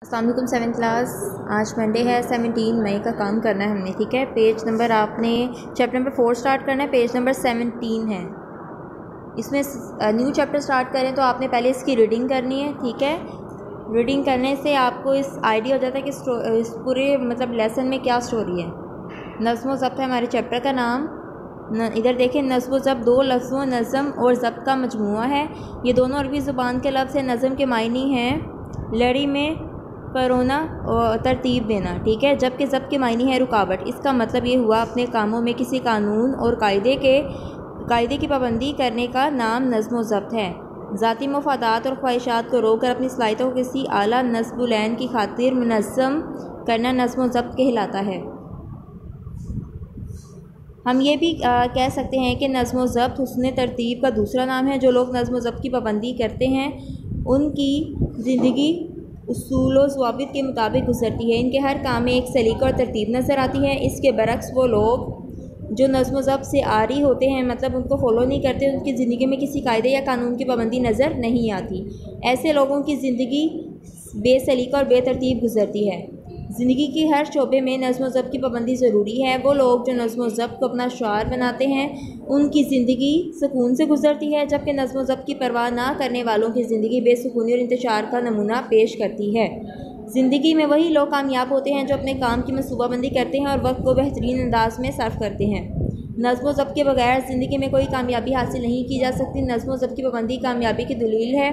अस्सलाम वालेकुम 7th class. आज मंडे है, 17 मई का काम करना है हमने, ठीक है। पेज नंबर आपने चैप्टर नंबर 4 स्टार्ट करना है, पेज नंबर 17 है। इसमें न्यू चैप्टर स्टार्ट करें तो आपने पहले इसकी रीडिंग करनी है, ठीक है। रीडिंग करने से आपको इस आइडिया हो जाता है कि इस पूरे मतलब लेसन में क्या स्टोरी है। नज़्म व ज़ब्त है हमारे चैप्टर का नाम। इधर देखें, नज़्म व ज़ब्त दो लफ्ज़ों नज़म और ज़ब्त का मजमुआ है। ये दोनों अरबी ज़ुबान के लफ्ज़ हैं। नज़म के मायने हैं लड़ी में परोना और तरतीब देना, ठीक है। जबकि ज़ब्त के मायने है रुकावट। इसका मतलब ये हुआ अपने कामों में किसी कानून और कायदे की पाबंदी करने का नाम नज़्म व ज़ब्त है। ज़ाती मफादात और ख्वाहिशात को रोक कर अपनी सलाहियतों को किसी आला नस्बुलैन की खातिर मुनज़्ज़म करना नज़्म व ज़ब्त कहलाता है। हम ये भी कह सकते हैं कि नज़्म व ज़ब्त हुस्न तरतीब का दूसरा नाम है। जो लोग नज़्म व ज़ब्त की पाबंदी करते हैं उनकी ज़िंदगी उसूल व ज़वाबित के मुताबिक गुजरती है। इनके हर काम में एक सलीका और तरतीब नज़र आती है। इसके बरक्स वो लोग जो नज़्म व ज़ब्त से आरी होते हैं, मतलब उनको फॉलो नहीं करते, उनकी ज़िंदगी में किसी कायदे या कानून की पाबंदी नज़र नहीं आती। ऐसे लोगों की ज़िंदगी बेसलीका और बेतरतीब गुजरती है। ज़िंदगी की हर शोबे में नज़्म व ज़ब्त की पाबंदी ज़रूरी है। वो लोग जो नज़्म व ज़ब्त को अपना शार बनाते हैं उनकी ज़िंदगी सुकून से गुजरती है, जबकि नज़्म व ज़ब्त की परवाह ना करने वालों की ज़िंदगी बेसुकूनी और इंतशार का नमूना पेश करती है। ज़िंदगी में वही लोग कामयाब होते हैं जो अपने काम की मनसूबाबंदी करते हैं और वक्त को बेहतरीन अंदाज में सर्फ करते हैं। नज़्म व ज़ब्त के बगैर ज़िंदगी में कोई कामयाबी हासिल नहीं की जा सकती। नज़्म व ज़ब्त की पाबंदी कामयाबी की दलील है।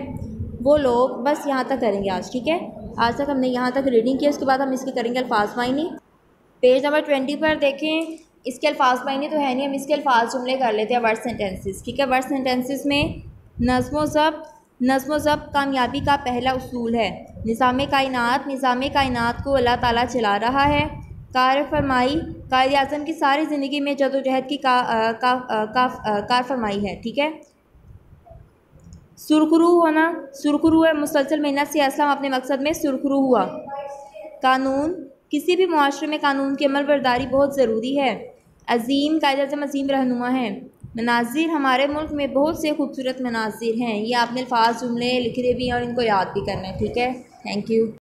वो लोग बस यहाँ तक करेंगे आज, ठीक है। आज तक हमने यहाँ तक रीडिंग की, उसके बाद हम इसके करेंगे अल्फाज मायने। पेज नंबर 20 पर देखें, इसके अल्फाज मायने तो है नहीं, हम इसके अल्फाज जुमले कर लेते हैं, वर्ड सेंटेंसेस, ठीक है। वर्ड सेंटेंसेस में नज़्म व ज़ब्त कामयाबी का पहला उसूल है। निज़ाम कायनात को अल्लाह ताला चला रहा है। कार फरमाई कायद आज़म की सारी ज़िंदगी में जदोजहद की कार फरमाई है, ठीक है। सुरखरू है मुसलसल मेहनत से असलम अपने मकसद में सुरखरू हुआ। कानून किसी भी मुआशरे में कानून की अमल बरदारी बहुत ज़रूरी है। अजीम कायद आज़म अजीम रहनुमा है। मनाजिर हमारे मुल्क में बहुत से खूबसूरत मनाजिर हैं। ये आपने अल्फाज जुमले लिखे भी हैं और इनको याद भी करना है, ठीक है। Thank you.